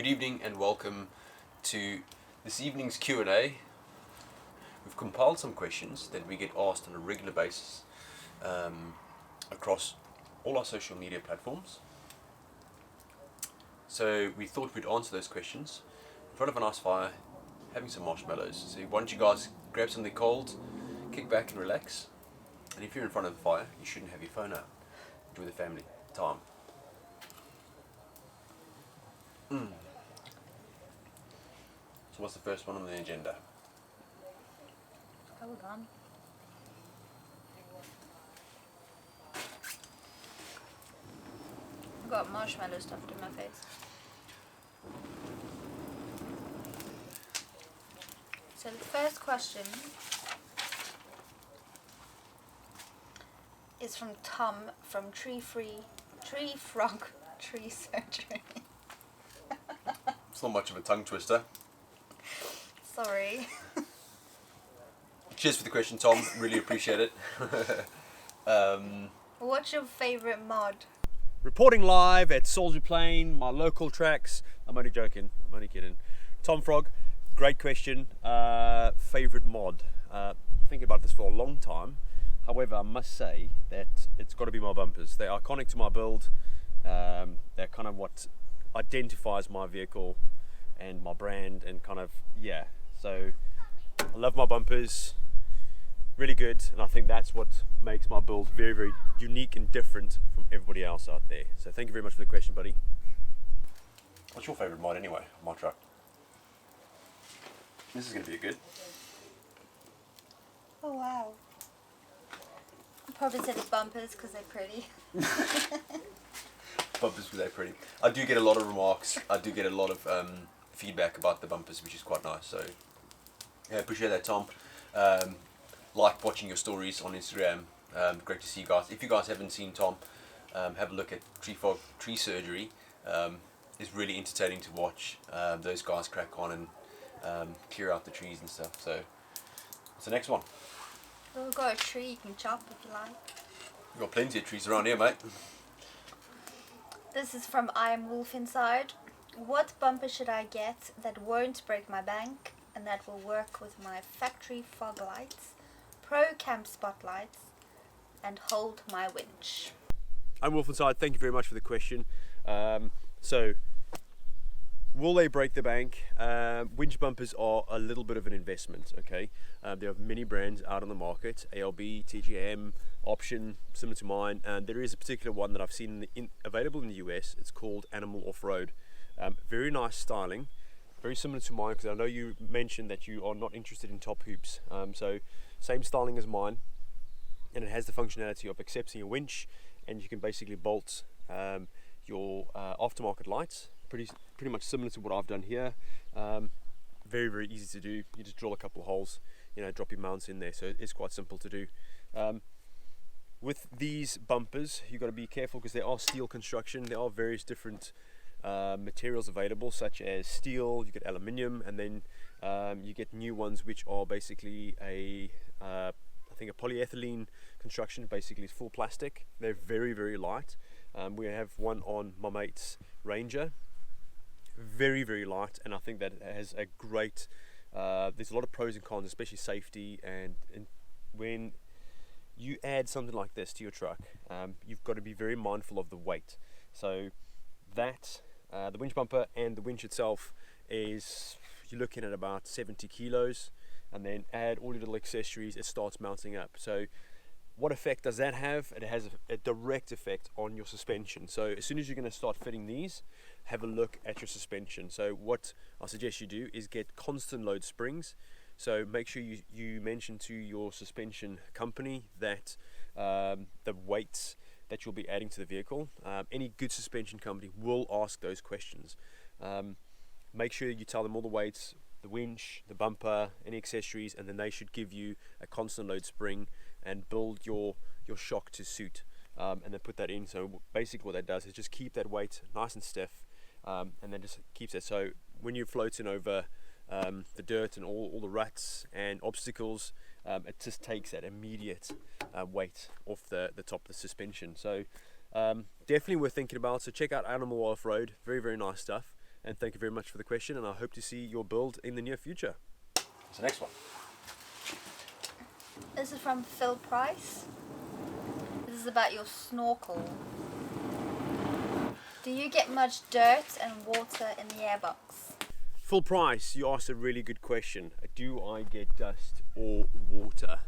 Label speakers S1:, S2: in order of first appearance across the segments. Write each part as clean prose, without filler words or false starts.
S1: Good evening and welcome to this evening's Q&A. We've compiled some questions that we get asked on a regular basis across all our social media platforms. So we thought we'd answer those questions in front of a nice fire, having some marshmallows. So why don't you guys grab something cold, kick back and relax. And if you're in front of the fire, you shouldn't have your phone out. Enjoy the family time. So what's the first one on the agenda?
S2: Hold on. I've got marshmallow stuffed in my face. So the first question is from Tom from Tree Frog Tree Surgery.
S1: It's not much of a tongue twister.
S2: Sorry.
S1: Cheers for the question, Tom. Really appreciate it.
S2: What's your favourite mod?
S3: Reporting live at Soldier Plain, my local tracks. I'm only joking, I'm only kidding. Tom Frog, great question. Favorite mod? Thinking about this for a long time. However, I must say that it's got to be my bumpers. They're iconic to my build. They're kind of what identifies my vehicle and my brand and kind of, yeah. So I love my bumpers. Really good, and I think that's what makes my build very, very unique and different from everybody else out there. So thank you very much for the question, buddy.
S1: What's your favourite mod anyway, my truck? This is going to be good.
S2: Oh wow. I'd probably say the bumpers because they're pretty.
S1: Bumpers because they're pretty. I do get a lot of remarks. I do get a lot of feedback about the bumpers, which is quite nice. So yeah, appreciate that, Tom. Like watching your stories on Instagram. Great to see you guys. If you guys haven't seen Tom, have a look at Tree Surgery. It's really entertaining to watch those guys crack on and clear out the trees and stuff. So what's the next one?
S2: We've got a tree you can chop if you like.
S1: We've got plenty of trees around here, mate.
S2: This is from I Am Wolf Inside. What bumper should I get that won't break my bank and that will work with my factory fog lights, pro camp spotlights, and hold my winch?
S3: I'm Wolf Inside, thank you very much for the question. So, will they break the bank? Winch bumpers are a little bit of an investment, okay? There are many brands out on the market, ALB, TGM, Option, similar to mine, and there is a particular one that I've seen available in the US. It's called Animal Off-Road. Very nice styling, very similar to mine, because I know you mentioned that you are not interested in top hoops. So same styling as mine, and it has the functionality of accepting a winch, and you can basically bolt your aftermarket lights, pretty much similar to what I've done here. Very, very easy to do. You just drill a couple of holes, drop your mounts in there, so it's quite simple to do. With these bumpers, you've got to be careful because they are steel construction. There are various different materials available, such as steel, you get aluminium, and then you get new ones which are basically I think a polyethylene construction. Basically it's full plastic. They're very, very light. We have one on my mate's Ranger, very, very light, and I think that it has a great there's a lot of pros and cons, especially safety, and when you add something like this to your truck, you've got to be very mindful of the weight. So that the winch bumper and the winch itself is, you're looking at about 70 kilos, and then add all your little accessories, it starts mounting up. So what effect does that have? It has a direct effect on your suspension. So as soon as you're going to start fitting these, have a look at your suspension. So what I suggest you do is get constant load springs. So make sure you mention to your suspension company that the weights that you'll be adding to the vehicle, any good suspension company will ask those questions. Make sure you tell them all the weights, the winch, the bumper, any accessories, and then they should give you a constant load spring and build your shock to suit, and then put that in. So basically what that does is just keep that weight nice and stiff, and then just keeps it. So when you're floating over the dirt and all the ruts and obstacles, it just takes that immediate weight off the top of the suspension. So definitely worth thinking about. So check out Animal Off-Road, very, very nice stuff. and thank you very much for the question, and I hope to see your build in the near future.
S1: What's the next one?
S2: This is from Phil Price. This is about your snorkel. Do you get much dirt and water in the airbox?
S3: Full price, you asked a really good question. Do I get dust or water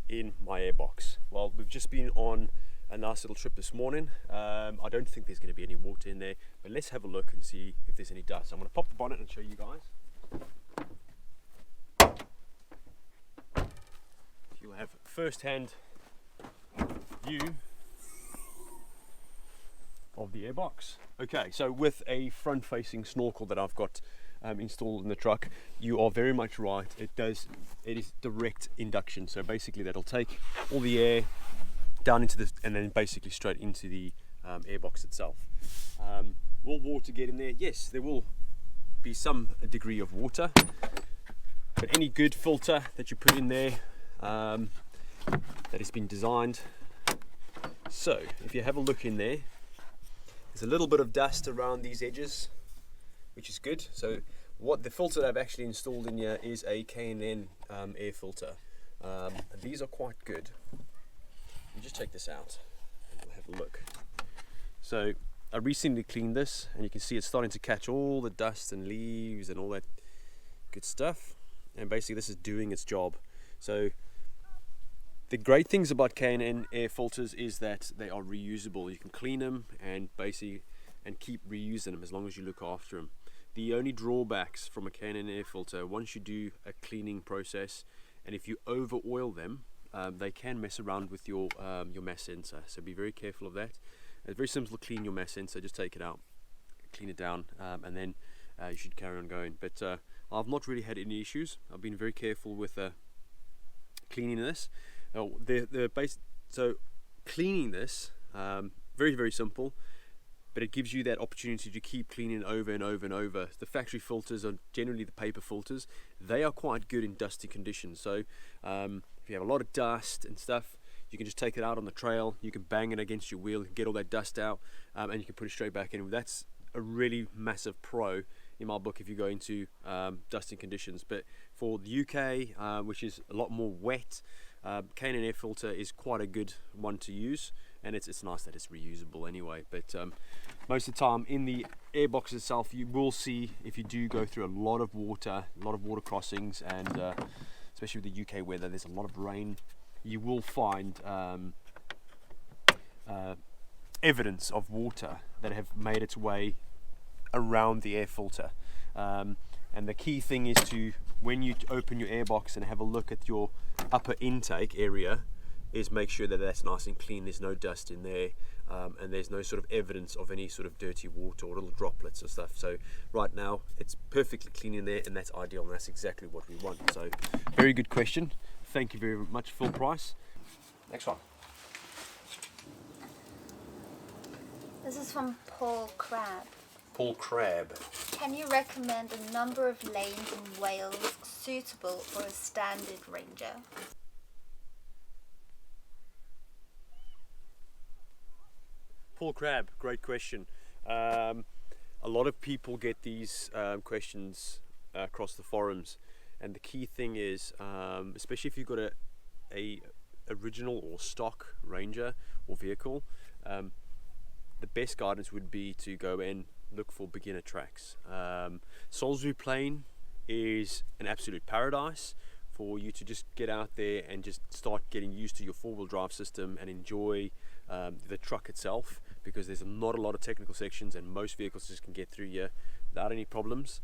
S3: in my airbox? Well, we've just been on a nice little trip this morning. I don't think there's going to be any water in there, but let's have a look and see if there's any dust. I'm going to pop the bonnet and show you guys. You'll have first-hand view of the airbox. Okay, so with a front-facing snorkel that I've got installed in the truck, you are very much right. It is direct induction. So basically, that'll take all the air down into the, and then basically straight into the airbox itself. Will water get in there? Yes, there will be some degree of water, but any good filter that you put in there that has been designed. So if you have a look in there, there's a little bit of dust around these edges, which is good. So what the filter that I've actually installed in here is a K&N air filter. These are quite good. You just take this out and we'll have a look. So I recently cleaned this, and you can see it's starting to catch all the dust and leaves and all that good stuff, and basically this is doing its job. So the great things about K&N air filters is that they are reusable. You can clean them and basically keep reusing them as long as you look after them. The only drawbacks from a K&N air filter, once you do a cleaning process, and if you over oil them, they can mess around with your mass sensor, so be very careful of that. It's very simple to clean your mass sensor. Just take it out, clean it down, and then you should carry on going. But I've not really had any issues. I've been very careful with cleaning this. So cleaning this, very, very simple, but it gives you that opportunity to keep cleaning over and over and over. The factory filters are generally the paper filters. They are quite good in dusty conditions. So if you have a lot of dust and stuff, you can just take it out on the trail, you can bang it against your wheel, get all that dust out, and you can put it straight back in. That's a really massive pro in my book if you go into dusting conditions. But for the UK, which is a lot more wet, K&N air filter is quite a good one to use, and it's nice that it's reusable anyway. But most of the time in the airbox itself, you will see, if you do go through a lot of water crossings, and especially with the UK weather, there's a lot of rain, you will find evidence of water that have made its way around the air filter. And the key thing is to, when you open your airbox and have a look at your upper intake area, is make sure that that's nice and clean, there's no dust in there, and there's no sort of evidence of any sort of dirty water or little droplets or stuff. So right now it's perfectly clean in there, and that's ideal, and that's exactly what we want. So very good question. Thank you very much, Full Price.
S1: Next one.
S2: This is from Paul Crabb.
S1: Paul Crabb.
S2: Can you recommend a number of lanes in Wales suitable for a standard Ranger?
S3: Paul Crabb, great question. A lot of people get these questions across the forums, and the key thing is, especially if you've got a original or stock Ranger or vehicle, the best guidance would be to go and look for beginner tracks. Salisbury Plain is an absolute paradise for you to just get out there and just start getting used to your four-wheel drive system and enjoy the truck itself, because there's not a lot of technical sections and most vehicles just can get through here without any problems.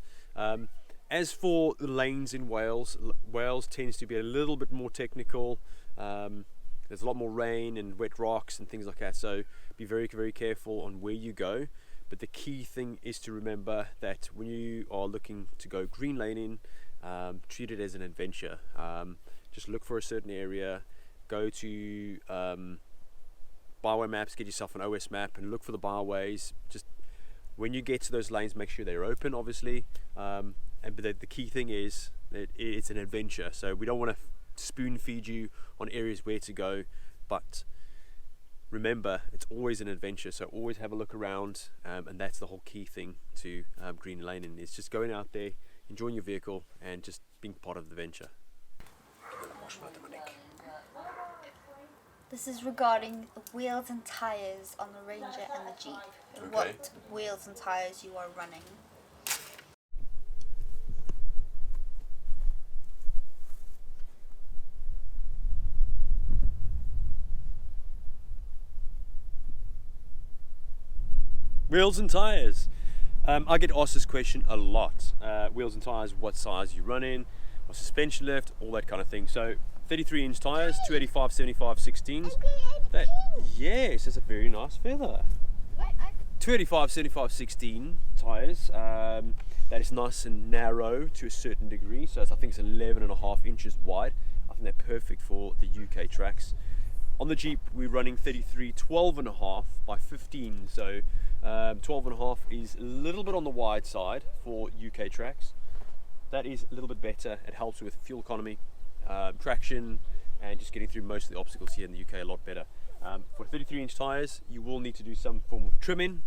S3: As for the lanes in Wales, Wales tends to be a little bit more technical. There's a lot more rain and wet rocks and things like that, so be very, very careful on where you go. But the key thing is to remember that when you are looking to go green laning, treat it as an adventure. Just look for a certain area, go to byway maps, get yourself an OS map and look for the byways. Just when you get to those lanes, make sure they're open, obviously. But the key thing is that it's an adventure, so we don't want to spoon feed you on areas where to go, but remember, it's always an adventure, so always have a look around, and that's the whole key thing to green laning. It's just going out there, enjoying your vehicle, and just being part of the venture.
S2: This is regarding the wheels and tires on the Ranger and the Jeep.
S1: Okay.
S2: What wheels and tires you are running.
S3: Wheels and tires. I get asked this question a lot. Wheels and tires, what size you run in, what suspension lift, all that kind of thing. So 33-inch tires, 285, 75, 16s. Yes, that's a very nice feather. 285, 75, 16 tires. That is nice and narrow to a certain degree. So I think it's 11.5 inches wide. I think they're perfect for the UK tracks. On the Jeep, we're running 33, 12.5 by 15. So 12.5 is a little bit on the wide side for UK tracks. That is a little bit better. It helps with fuel economy, traction, and just getting through most of the obstacles here in the UK a lot better. For 33-inch tires, you will need to do some form of trimming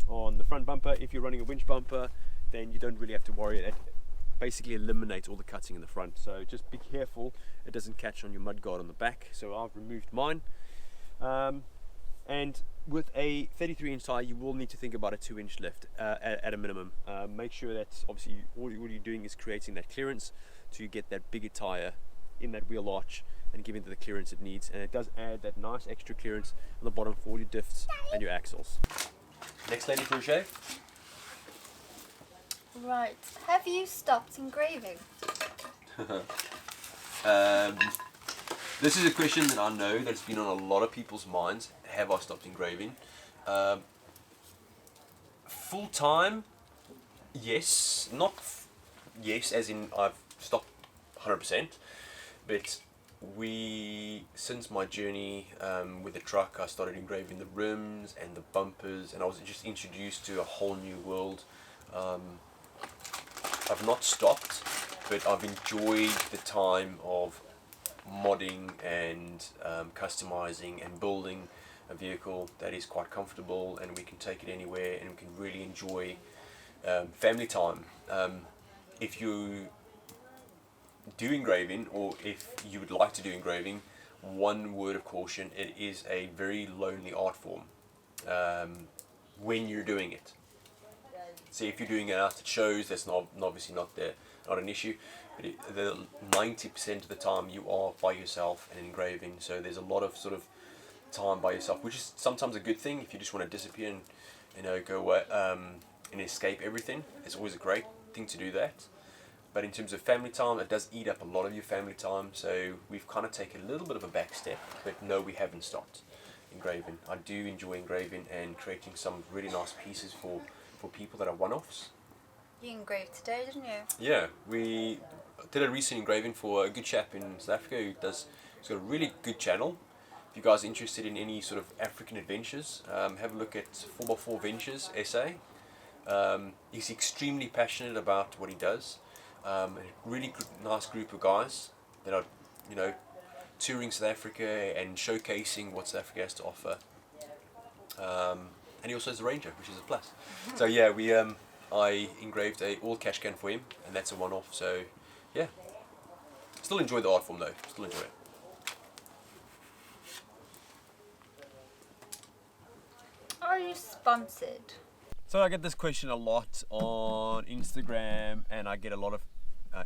S3: on the front bumper. If you're running a winch bumper, then you don't really have to worry. It basically eliminates all the cutting in the front. So just be careful it doesn't catch on your mudguard on the back. So I've removed mine. And with a 33-inch tire, you will need to think about a 2-inch lift at a minimum. Make sure that obviously all you're doing is creating that clearance to get that bigger tire in that wheel arch and giving it the clearance it needs. And it does add that nice extra clearance on the bottom for all your diffs and your axles.
S1: Next lady for a shave.
S2: Right. Have you stopped engraving?
S1: This is a question that I know that's been on a lot of people's minds. Have I stopped engraving? Full time, yes. Not yes, as in I've stopped 100%. But since my journey with the truck, I started engraving the rims and the bumpers, and I was just introduced to a whole new world. I've not stopped, but I've enjoyed the time of modding and customizing and building a vehicle that is quite comfortable, and we can take it anywhere, and we can really enjoy family time. If you do engraving, or if you would like to do engraving, one word of caution: it is a very lonely art form when you're doing it. So if you're doing it out at shows, that's obviously not an issue. But the 90% of the time you are by yourself and engraving. So there's a lot of sort of time by yourself, which is sometimes a good thing if you just want to disappear and go away and escape everything. It's always a great thing to do that. But in terms of family time, it does eat up a lot of your family time. So we've kind of taken a little bit of a back step. But no, we haven't stopped engraving. I do enjoy engraving and creating some really nice pieces for people that are one-offs.
S2: You engraved today, didn't you?
S1: Yeah, we did a recent engraving for a good chap in South Africa he's got a really good channel. If you guys are interested in any sort of African adventures, have a look at 4x4 Ventures SA. He's extremely passionate about what he does. A really good, nice group of guys that are, touring South Africa and showcasing what South Africa has to offer. And he also has a Ranger, which is a plus. So yeah, I engraved a all cash can for him, and that's a one-off. So yeah, still enjoy the art form though. Still enjoy it.
S2: Are you sponsored?
S3: So I get this question a lot on Instagram, and I get a lot of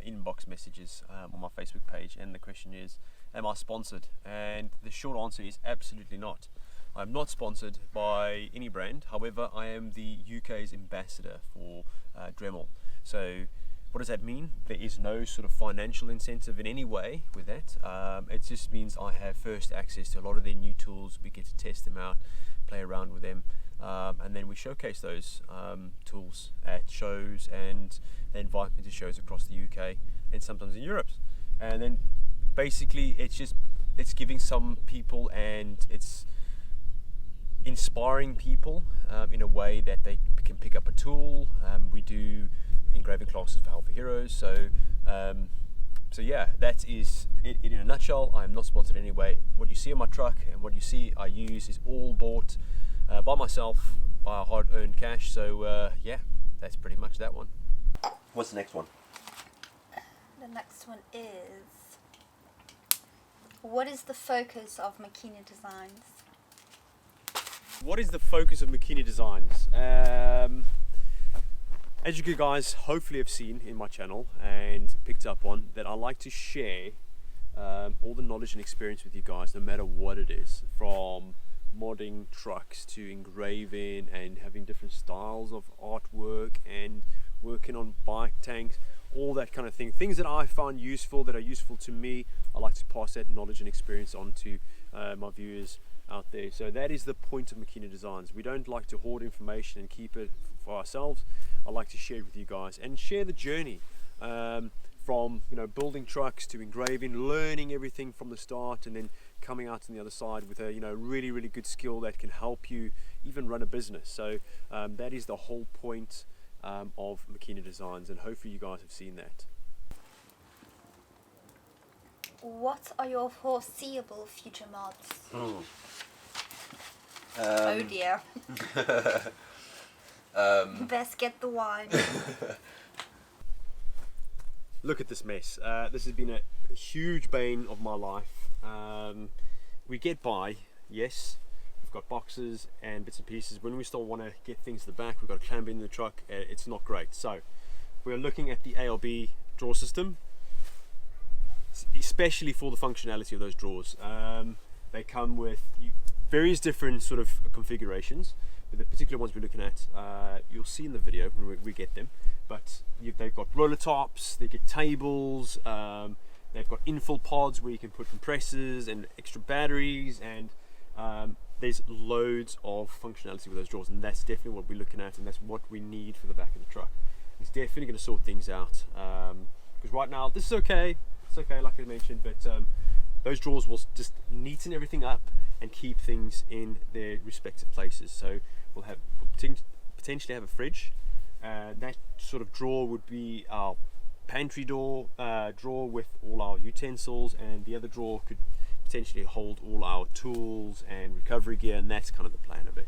S3: inbox messages on my Facebook page, and the question is, am I sponsored? And the short answer is absolutely not. I'm not sponsored by any brand. However, I am the UK's ambassador for Dremel. So what does that mean? There is no sort of financial incentive in any way with that. It just means I have first access to a lot of their new tools. We get to test them out, play around with them, and then we showcase those tools at shows, and they invite me to shows across the UK and sometimes in Europe. And then basically it's giving some people, and it's inspiring people in a way that they can pick up a tool. We do engraving classes for Healthy Heroes, so So yeah, that is it in a nutshell. I am not sponsored anyway. What you see on my truck and what you see I use is all bought by myself, by hard-earned cash. So yeah, that's pretty much that one. What's the next one?
S2: The next one is, what is the focus of Makina Designs?
S3: What is the focus of Makina Designs? As you guys hopefully have seen in my channel and picked up on, that I like to share all the knowledge and experience with you guys, no matter what it is, from modding trucks to engraving and having different styles of artwork and working on bike tanks, all that kind of thing. Things that I find useful, that are useful to me, I like to pass that knowledge and experience on to my viewers out there. So that is the point of Makina Designs. We don't like to hoard information and keep it for ourselves. I like to share it with you guys and share the journey from building trucks to engraving, learning everything from the start, and then coming out on the other side with a really good skill that can help you even run a business. So that is the whole point of Makina Designs, and hopefully you guys have seen that.
S2: What are your foreseeable future mods?
S1: Oh
S2: Dear. Best get the wine.
S3: Look at this mess. This has been a huge bane of my life. We get by, yes. We've got boxes and bits and pieces. When we still want to get things to the back, we've got to clamp in the truck. It's not great. So we're looking at the ALB drawer system, especially for the functionality of those drawers. They come with various different sort of configurations, but the particular ones we're looking at, you'll see in the video when we get them. But they've got roller tops, they get tables, they've got infill pods where you can put compressors and extra batteries, and there's loads of functionality with those drawers, and that's definitely what we're looking at, and that's what we need for the back of the truck. It's definitely going to sort things out, because right now this is okay, it's okay like I mentioned, but those drawers will just neaten everything up and keep things in their respective places. So we'll potentially have a fridge. That sort of drawer would be our pantry drawer with all our utensils, and the other drawer could potentially hold all our tools and recovery gear, and that's kind of the plan of it.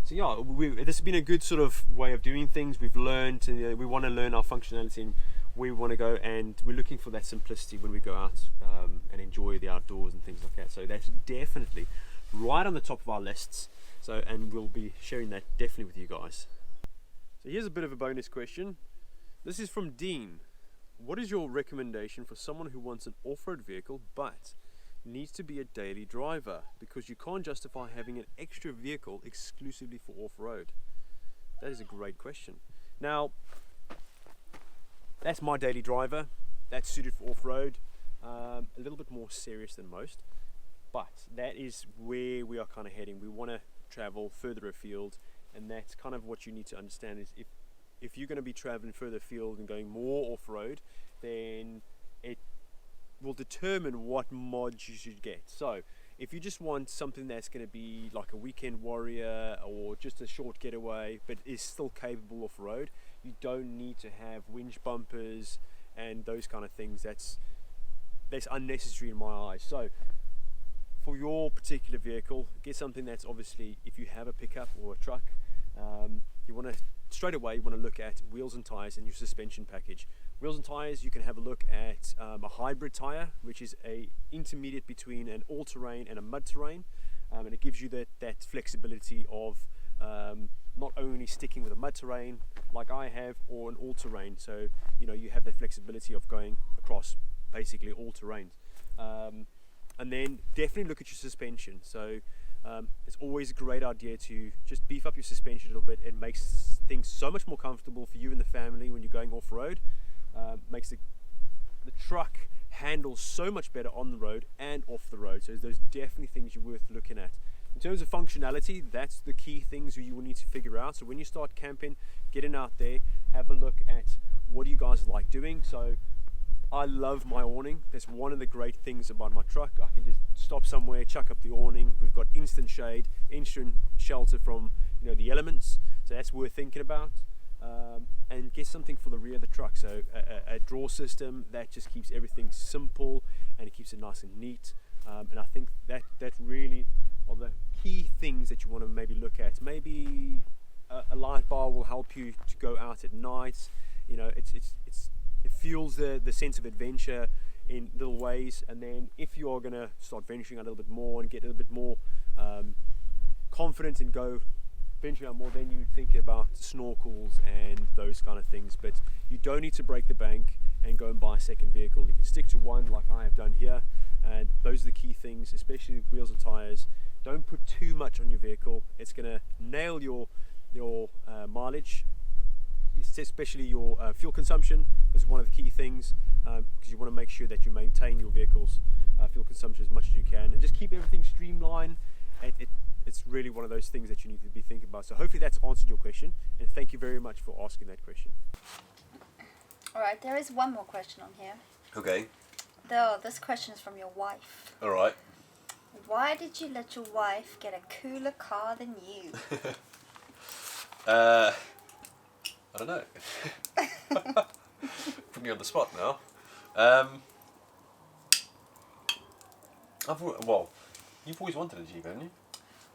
S3: So yeah, this has been a good sort of way of doing things. We've learned, and we want to learn our functionality, and we want to go, and we're looking for that simplicity when we go out and enjoy the outdoors and things like that. So that's definitely right on the top of our lists. So, and we'll be sharing that definitely with you guys. So here's a bit of a bonus question. This is from Dean. What is your recommendation for someone who wants an off-road vehicle but needs to be a daily driver, because you can't justify having an extra vehicle exclusively for off-road? That is a great question. Now, that's my daily driver. That's suited for off-road. A little bit more serious than most, but that is where we are kind of heading. We want to travel further afield, and that's kind of what you need to understand is if you're going to be traveling further afield and going more off-road, then it will determine what mods you should get. So if you just want something that's going to be like a weekend warrior or just a short getaway but is still capable off-road, you don't need to have winch bumpers and those kind of things. That's unnecessary in my eyes. So for your particular vehicle, get something that's obviously, if you have a pickup or a truck, you want to straight away look at wheels and tires and your suspension package. Wheels and tires, you can have a look at a hybrid tire, which is a intermediate between an all-terrain and a mud-terrain, and it gives you that flexibility of not only sticking with a mud-terrain like I have, or an all-terrain. So you have the flexibility of going across basically all terrains. And then definitely look at your suspension. So it's always a great idea to just beef up your suspension a little bit. It makes things so much more comfortable for you and the family when you're going off-road. Makes the truck handle so much better on the road and off the road. So there's definitely things you're worth looking at. In terms of functionality, that's the key things you will need to figure out. So when you start camping, getting out there, have a look at what do you guys like doing. So I love my awning. That's one of the great things about my truck. I can just stop somewhere, chuck up the awning. We've got instant shade, instant shelter from the elements. So that's worth thinking about. and get something for the rear of the truck. So a draw system that just keeps everything simple and it keeps it nice and neat. And I think that really are the key things that you want to maybe look at. Maybe a light bar will help you to go out at night. You know, it fuels the sense of adventure in little ways. And then if you are going to start venturing out a little bit more and get a little bit more confident and go venturing out more, then you think about snorkels and those kind of things. But you don't need to break the bank and go and buy a second vehicle. You can stick to one like I have done here, and those are the key things, especially wheels and tires. Don't put too much on your vehicle. It's going to nail your mileage, especially your fuel consumption is one of the key things, because you want to make sure that you maintain your vehicle's fuel consumption as much as you can, and just keep everything streamlined. It's really one of those things that you need to be thinking about. So hopefully that's answered your question, and thank you very much for asking that question.
S2: Alright, there is one more question on here.
S1: Okay.
S2: Though this question is from your wife.
S1: All right.
S2: Why did you let your wife get a cooler car than you?
S1: I don't know. Put me on the spot now. Well, you've always wanted a Jeep, haven't you?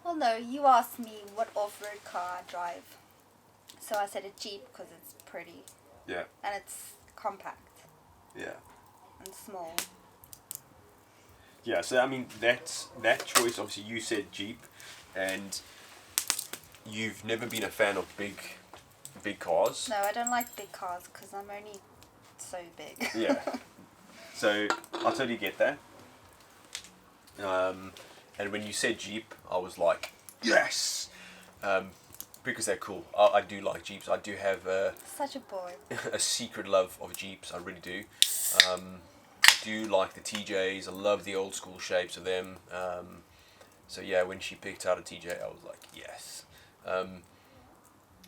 S2: Well, no, you asked me what off-road car I drive. So I said a Jeep because it's pretty.
S1: Yeah.
S2: And it's compact
S1: Yeah.
S2: and small.
S1: Yeah, so I mean that choice, obviously you said Jeep, and you've never been a fan of big cars.
S2: No, I don't like big cars because I'm only so big.
S1: Yeah. So I totally get that. And when you said Jeep, I was like, yes, because they're cool. I do like Jeeps. I do have
S2: Such a boy.
S1: a secret love of Jeeps. I really do. I do like the TJs. I love the old school shapes of them. So yeah, when she picked out a TJ, I was like, yes.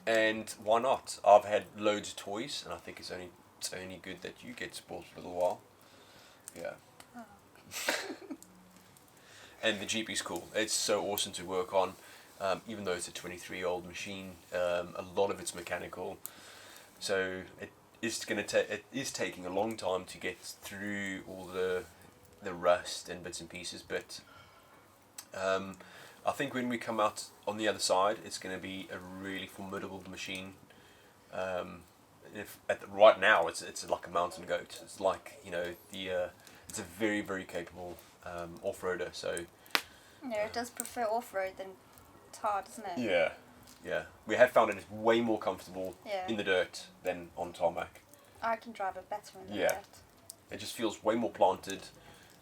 S1: And why not? I've had loads of toys, and I think it's only good that you get spoiled for a little while. Yeah.
S2: Oh.
S1: And the Jeep is cool. It's so awesome to work on, even though it's a 23-year-old machine. A lot of it's mechanical, so it is taking a long time to get through all the rust and bits and pieces. But I think when we come out on the other side, it's going to be a really formidable machine. Right now, it's like a mountain goat. It's like, you know, it's a very, very capable off-roader. So
S2: Yeah, it does prefer off-road than hard, isn't it?
S1: yeah, we have found it's way more comfortable
S2: Yeah.
S1: in the dirt than on tarmac.
S2: I can drive it better in the
S1: Yeah.
S2: dirt.
S1: It just feels way more planted.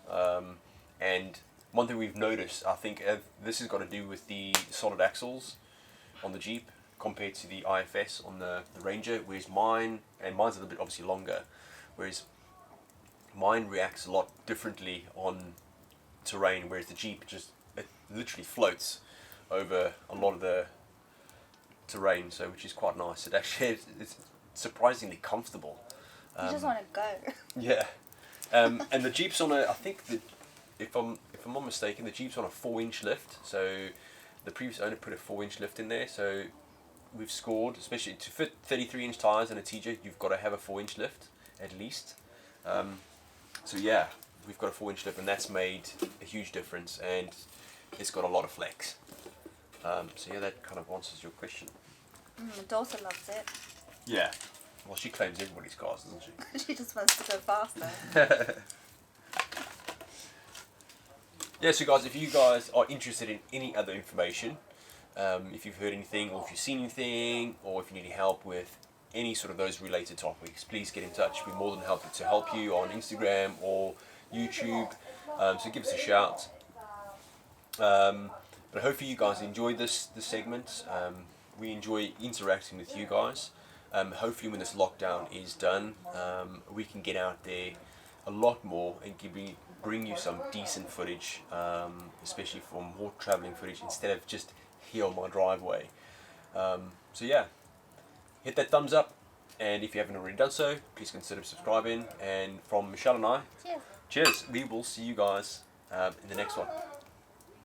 S1: And one thing we've noticed, I think this has got to do with the solid axles on the Jeep compared to the IFS on the Ranger, whereas mine's a little bit obviously longer, whereas mine reacts a lot differently on terrain, whereas the Jeep it literally floats over a lot of the terrain, so which is quite nice. It's surprisingly comfortable.
S2: You just want to go.
S1: Yeah, and the Jeep's on I think if I'm not mistaken, the Jeep's on a 4-inch lift. So the previous owner put a 4-inch lift in there. So we've scored, especially to fit 33-inch tires and a TJ, you've got to have a 4-inch lift at least. So yeah, we've got a 4-inch lift, and that's made a huge difference, and it's got a lot of flex. So yeah, that kind of answers your question.
S2: My daughter loves it.
S1: Yeah. Well, she claims everybody's cars, doesn't she?
S2: She just wants to go faster.
S1: Yeah, so guys, if you guys are interested in any other information, if you've heard anything, or if you've seen anything, or if you need any help with any sort of those related topics, please get in touch. We're more than happy to help you on Instagram or YouTube, so give us a shout. But hopefully you guys enjoyed this segment. We enjoy interacting with you guys. Hopefully when this lockdown is done, we can get out there a lot more and bring you some decent footage, especially for more traveling footage instead of just here on my driveway. So yeah, hit that thumbs up, and if you haven't already done so, please consider subscribing. And from Michelle and I,
S2: Cheers.
S1: cheers. We will see you guys in the next one.